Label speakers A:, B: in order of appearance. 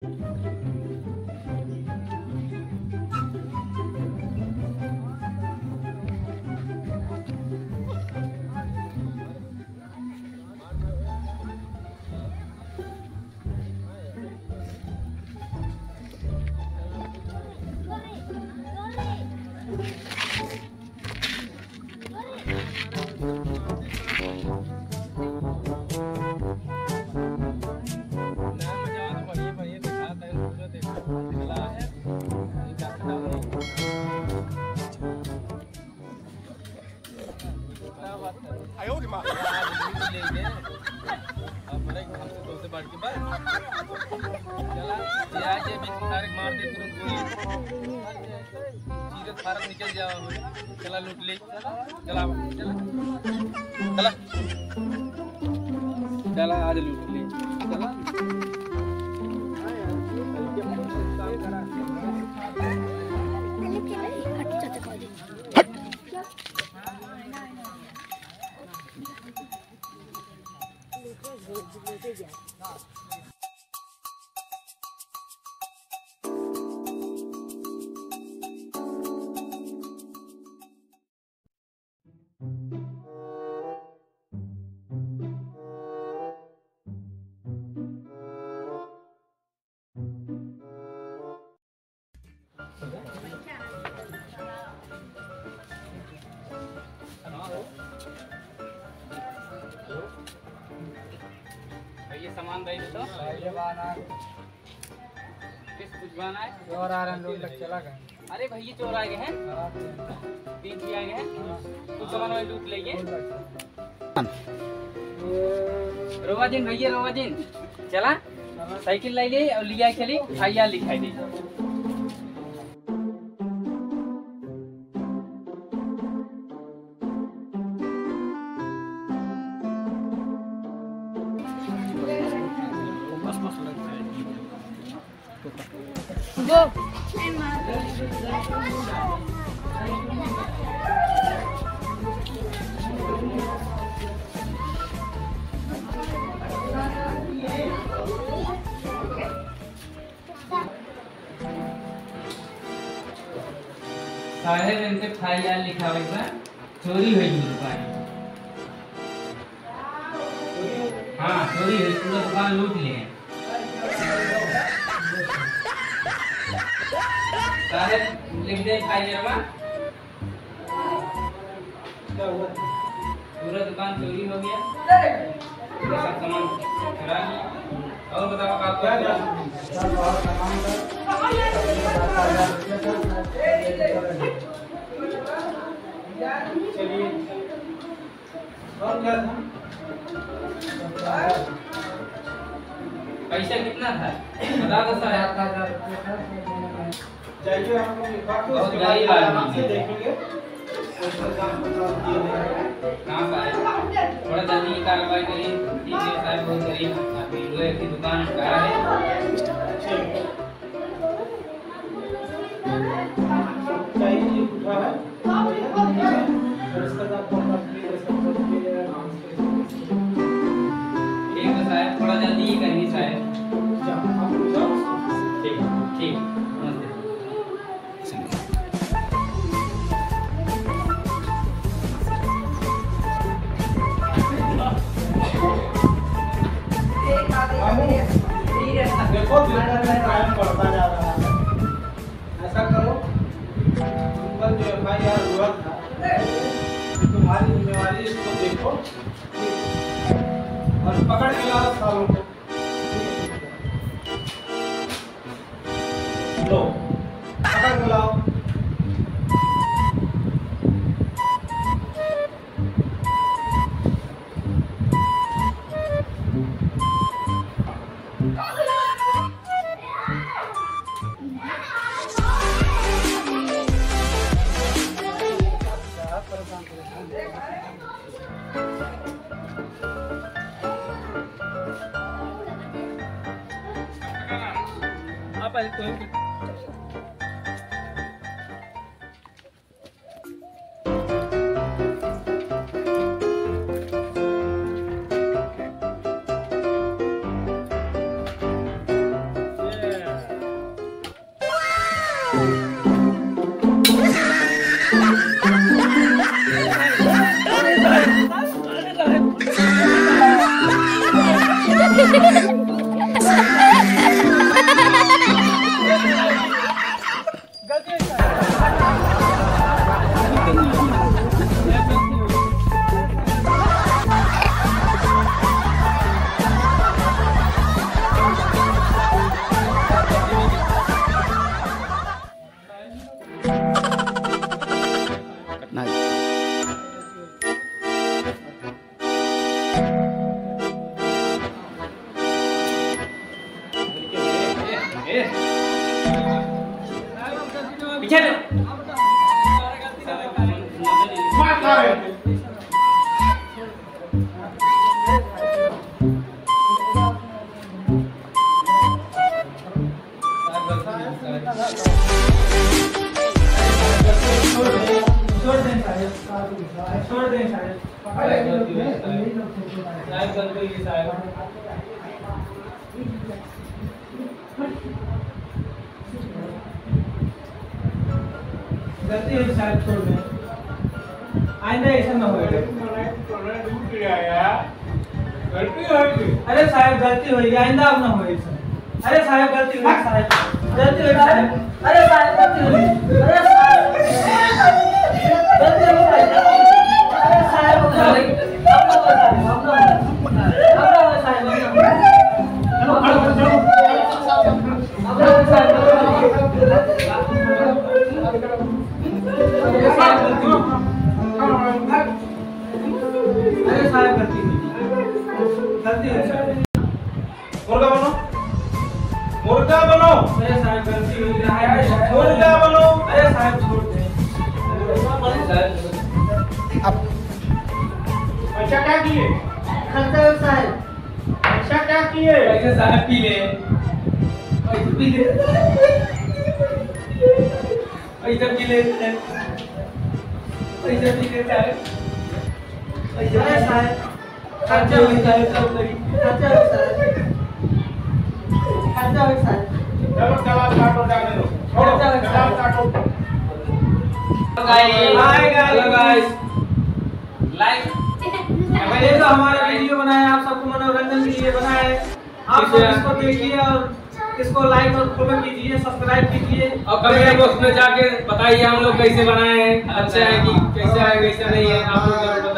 A: 哎呦我的妈！निकल जाओ चला लूट ले चला चला चला आज लूट ले चला ये सामान भाई तो किस भिजवाना है? चोर आ रहे हैं, लोग लग चला गए। अरे भैया चोर आ गए हैं, 3 आ गए हैं, कुछ सामान वाले लूट लेंगे। रोवाजिन भैया रोवाजिन चला साइकिल लाई ले और लिया चली भैया लिखाई दी। साढ़े दिन से फाइल लिखा हुआ है चोरी हुई दुकान। हाँ चोरी हुई, पूरा दुकान लूट लिए। सारे लिख दे फाइल में पूरा दुकान चोरी हो गया, सब सामान चुरा लिया। और बताओ आप चलिए और क्या था? पैसा कितना था बता दो सर। 7,000 चाहिए हमको, बहुत गरीब आदमी देखेंगे कहाँ का है, थोड़ा जल्दी की कार्रवाई करिए। साहब बहुत गरीब आदमी लोहे की दुकान का है। ठीक है साहब, थोड़ा जल्दी ही करिए साहब। ठीक ठीक देखो टाइम बढ़ता जा रहा है। ऐसा करो कल जो FIR हुआ था तुम्हारी जिम्मेवारी, इसको देखो और पकड़ के लाओ सालों को। लो पकड़ के लाओ। आप कोई
B: पीछे
A: गलती हुई शायद, छोड़ दें, आइंदा ऐसा ना होगा। अरे साहब गलती हुई, आइंदा अब ना हो ऐसा। अरे साहब गलती हुई, साहब गलती हुई, साहब अरे साहब गलती हुई, अरे साहब गलती हुई, अरे साहब अब ना
B: मुर्गा बनो, मुर्गा बनो।
A: अरे साहब गलती हुई,
B: मुर्गा बनो।
A: अरे साहब छोड़ दें।
B: अच्छा क्या किए?
A: खर्चा है साहब,
B: अच्छा क्या किए?
A: पैसे साहब पी ले, पैसे पी ले, पैसे पी ले, पैसे पी ले साहब। अरे साहब खर्चा हुई साहब, सब करी खर्चा हुई साहब, खर्चा हुई साहब।
B: चलो कलास काटो, जाने दो, छोड़ो कलास काटो।
A: हाय गाइस,
B: लाइक
A: ये तो हमारा वीडियो बनाया, आप सबको मनोरंजन के लिए बनाया है। आप सब इसको देखिए और इसको लाइक और फॉलो कीजिए, सब्सक्राइब कीजिए
C: और कमेंट बॉक्स में जाके बताइए हम लोग कैसे बनाए हैं, अच्छा है कि कैसा है कैसा नहीं है, आप लोग